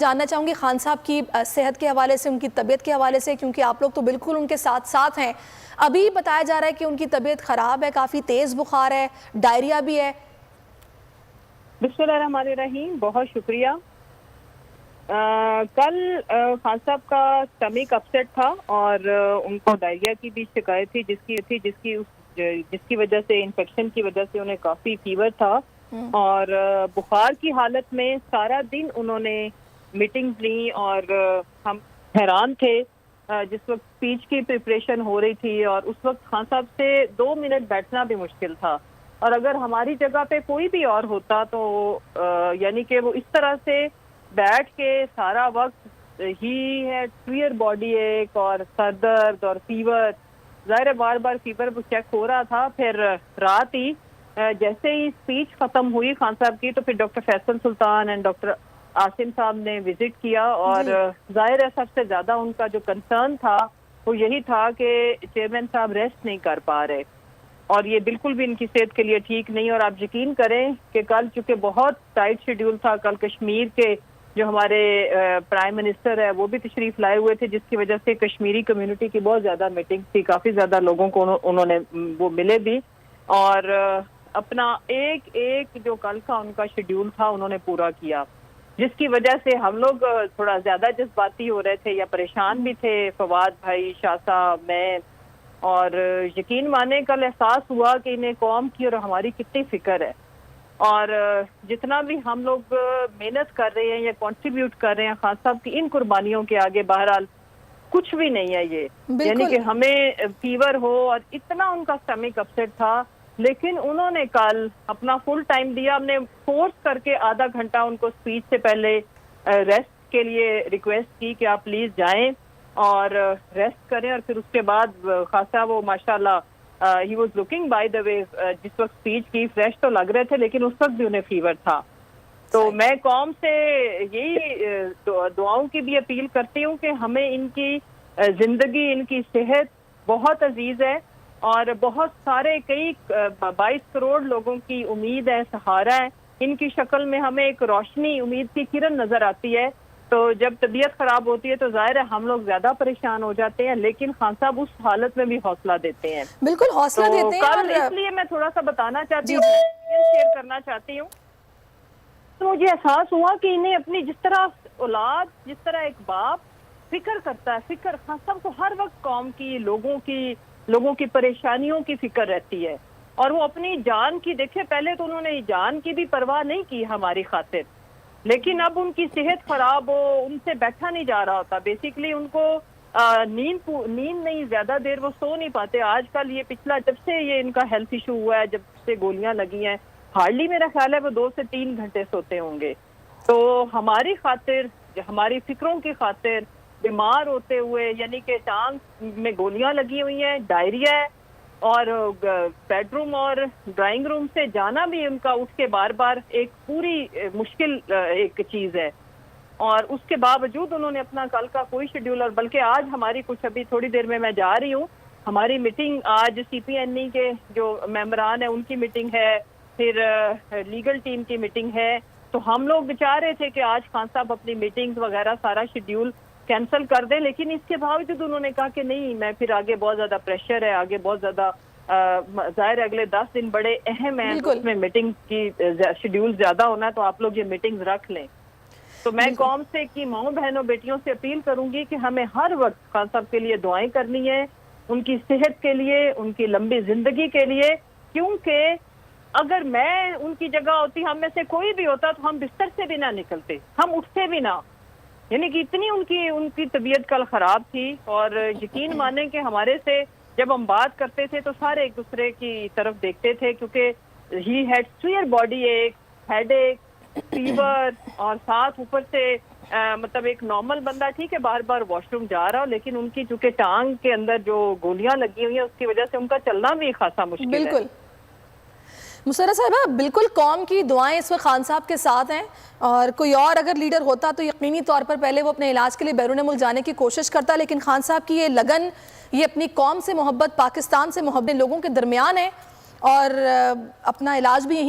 جاننا چاہوں گی خان صاحب کی صحت کے حوالے سے، ان کی طبیعت کے حوالے سے، کیونکہ آپ لوگ تو بالکل ان کے ساتھ ساتھ ہیں۔ ابھی بتایا جا رہا ہے کہ ان کی طبیعت خراب ہے، کافی تیز بخار ہے، ڈائریا بھی ہے۔ بسم اللہ الرحمن الرحیم، بہت شکریہ۔ کل خان صاحب کا سٹمک اپسیٹ تھا اور ان کو ڈائریا کی بھی شکایت تھی، جس کی وجہ سے انفیکشن کی وجہ سے انہیں کافی فیور تھا، اور بخار کی حالت میں سارا دن انہوں نے میٹنگز لی اور ہم حیران تھے جس وقت اسپیچ کی پریپریشن ہو رہی تھی، اور اس وقت خان صاحب سے 2 منٹ بیٹھنا بھی مشکل تھا، اور اگر ہماری جگہ پہ کوئی بھی اور ہوتا تو یعنی کہ وہ اس طرح سے بیٹھ کے سارا وقت ہی ہے سویئر باڈی ایک اور سر درد اور فیور، ظاہر ہے بار بار فیور چیک ہو رہا تھا۔ پھر رات ہی جیسے ہی اسپیچ ختم ہوئی خان صاحب کی تو پھر doctor Faisal Sultan and doctor Asim صاحب نے وزٹ کیا، اور ظاہر ہے سب سے زیادہ ان کا جو کنسرن تھا وہ یہی تھا کہ چیئرمین صاحب ریسٹ نہیں کر پا رہے، اور یہ بالکل بھی ان کی صحت کے لیے ٹھیک نہیں۔ اور آپ یقین کریں کہ کل چونکہ بہت ٹائٹ شیڈیول تھا، کل کشمیر کے جو ہمارے پرائم منسٹر ہے وہ بھی تشریف لائے ہوئے تھے، جس کی وجہ سے کشمیری کمیونٹی کی بہت زیادہ میٹنگ تھی، کافی زیادہ لوگوں کو انہوں نے وہ ملے بھی، اور اپنا ایک جو کل کا ان کا شیڈیول تھا انہوں نے پورا کیا، جس کی وجہ سے ہم لوگ تھوڑا زیادہ جذباتی ہو رہے تھے یا پریشان بھی تھے، فواد بھائی، شاہ صاحب، میں، اور یقین مانے کل احساس ہوا کہ انہیں قوم کی اور ہماری کتنی فکر ہے، اور جتنا بھی ہم لوگ محنت کر رہے ہیں یا کنٹریبیوٹ کر رہے ہیں خان صاحب کی ان قربانیوں کے آگے بہرحال کچھ بھی نہیں ہے یہ، یعنی کہ ہمیں فیور ہو اور اتنا ان کا سٹمک اپسیٹ تھا، لیکن انہوں نے کل اپنا فل ٹائم دیا۔ ہم نے فورس کر کے آدھا گھنٹہ ان کو اسپیچ سے پہلے ریسٹ کے لیے ریکویسٹ کی کہ آپ پلیز جائیں اور ریسٹ کریں، اور پھر اس کے بعد خاصا وہ ماشاءاللہ ہی was looking by the way, جس وقت اسپیچ کی فریش تو لگ رہے تھے لیکن اس وقت بھی انہیں فیور تھا۔ تو میں قوم سے یہی دعاؤں کی بھی اپیل کرتی ہوں کہ ہمیں ان کی زندگی، ان کی صحت بہت عزیز ہے، اور بہت سارے کئی 22 کروڑ لوگوں کی امید ہے، سہارا ہے، ان کی شکل میں ہمیں ایک روشنی، امید کی کرن نظر آتی ہے۔ تو جب طبیعت خراب ہوتی ہے تو ظاہر ہے ہم لوگ زیادہ پریشان ہو جاتے ہیں، لیکن خان صاحب اس حالت میں بھی حوصلہ دیتے ہیں، بالکل حوصلہ دیتے ہیں۔ کل اس لیے میں تھوڑا سا بتانا چاہتی ہوں، شیئر کرنا چاہتی ہوں، تو مجھے احساس ہوا کہ انہیں اپنی جس طرح اولاد، جس طرح ایک باپ فکر کرتا ہے، فکر خان صاحب کو ہر وقت قوم کی، لوگوں کی پریشانیوں کی فکر رہتی ہے، اور وہ اپنی جان کی، دیکھیں پہلے تو انہوں نے جان کی بھی پرواہ نہیں کی ہماری خاطر، لیکن اب ان کی صحت خراب ہو، ان سے بیٹھا نہیں جا رہا ہوتا، بیسیکلی ان کو نیند نہیں، زیادہ دیر وہ سو نہیں پاتے۔ آج کل یہ پچھلا جب سے یہ ان کا ہیلتھ ایشو ہوا ہے، جب سے گولیاں لگی ہیں، ہارڈلی میرا خیال ہے وہ 2 سے 3 گھنٹے سوتے ہوں گے۔ تو ہماری خاطر، ہماری فکروں کی خاطر بیمار ہوتے ہوئے، یعنی کہ ٹانگ میں گولیاں لگی ہوئی ہیں، ڈائریا ہے، اور بیڈ روم اور ڈرائنگ روم سے جانا بھی ان کا اٹھ کے بار بار ایک پوری مشکل ایک چیز ہے، اور اس کے باوجود انہوں نے اپنا کل کا کوئی شیڈیول، اور بلکہ آج ہماری کچھ ابھی تھوڑی دیر میں جا رہی ہوں، ہماری میٹنگ آج سی پی این ای کے جو ممبران ہیں ان کی میٹنگ ہے، پھر لیگل ٹیم کی میٹنگ ہے، تو ہم لوگ چاہ رہے تھے کہ آج خان صاحب اپنی میٹنگز وغیرہ سارا شیڈیول کینسل کر دیں، لیکن اس کے باوجود انہوں نے کہا کہ نہیں، میں پھر آگے بہت زیادہ پریشر ہے، آگے بہت زیادہ ظاہر ہے اگلے 10 دن بڑے اہم ہیں، اس میں میٹنگ کی شیڈیول زیادہ ہونا ہے، تو آپ لوگ یہ میٹنگز رکھ لیں۔ تو میں قوم سے کی ماؤں بہنوں بیٹیوں سے اپیل کروں گی کہ ہمیں ہر وقت خان صاحب کے لیے دعائیں کرنی ہے، ان کی صحت کے لیے، ان کی لمبی زندگی کے لیے، کیونکہ اگر میں ان کی جگہ ہوتی، ہم میں سے کوئی بھی ہوتا، تو ہم بستر سے بھی نہ نکلتے، ہم اٹھتے بھی نہ، یعنی کہ اتنی ان کی طبیعت کل خراب تھی، اور یقین مانیں کہ ہمارے سے جب ہم بات کرتے تھے تو سارے ایک دوسرے کی طرف دیکھتے تھے، کیونکہ ہی ہیڈ سویئر باڈی ایک، ہیڈ ایک، فیور، اور ساتھ اوپر سے مطلب ایک نارمل بندہ ٹھیک ہے بار بار واش روم جا رہا ہو، لیکن ان کی چونکہ ٹانگ کے اندر جو گولیاں لگی ہوئی ہیں اس کی وجہ سے ان کا چلنا بھی خاصا مشکل ہے۔ بالکل مسرہ صاحبہ، بالکل قوم کی دعائیں اس وقت خان صاحب کے ساتھ ہیں، اور کوئی اور اگر لیڈر ہوتا تو یقینی طور پر پہلے وہ اپنے علاج کے لیے بیرون ملک جانے کی کوشش کرتا، لیکن خان صاحب کی یہ لگن، یہ اپنی قوم سے محبت، پاکستان سے محبت لوگوں کے درمیان ہے، اور اپنا علاج بھی یہیں